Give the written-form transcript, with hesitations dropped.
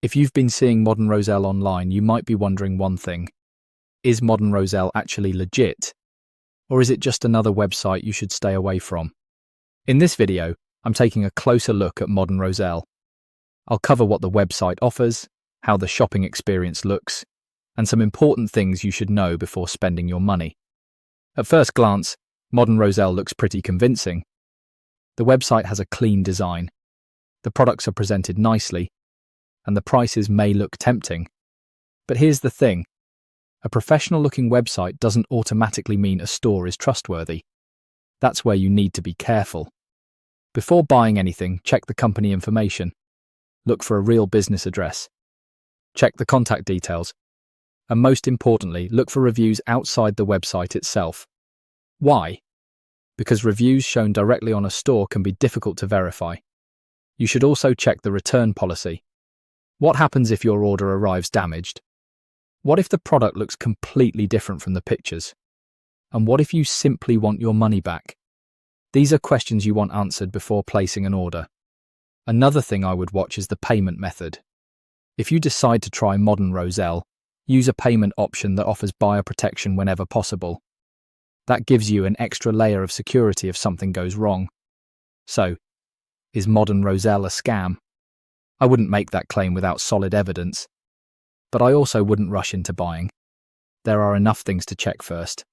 If you've been seeing Modern Roselle online, you might be wondering one thing. Is Modern Roselle actually legit? Or is it just another website you should stay away from? In this video, I'm taking a closer look at Modern Roselle. I'll cover what the website offers, how the shopping experience looks, and some important things you should know before spending your money. At first glance, Modern Roselle looks pretty convincing. The website has a clean design, the products are presented nicely, and the prices may look tempting. But here's the thing. A professional-looking website doesn't automatically mean a store is trustworthy. That's where you need to be careful. Before buying anything, check the company information. Look for a real business address. Check the contact details. And most importantly, look for reviews outside the website itself. Why? Because reviews shown directly on a store can be difficult to verify. You should also check the return policy. What happens if your order arrives damaged? What if the product looks completely different from the pictures? And what if you simply want your money back? These are questions you want answered before placing an order. Another thing I would watch is the payment method. If you decide to try Modern Roselle, use a payment option that offers buyer protection whenever possible. That gives you an extra layer of security if something goes wrong. So, is Modern Roselle a scam? I wouldn't make that claim without solid evidence. But I also wouldn't rush into buying. There are enough things to check first.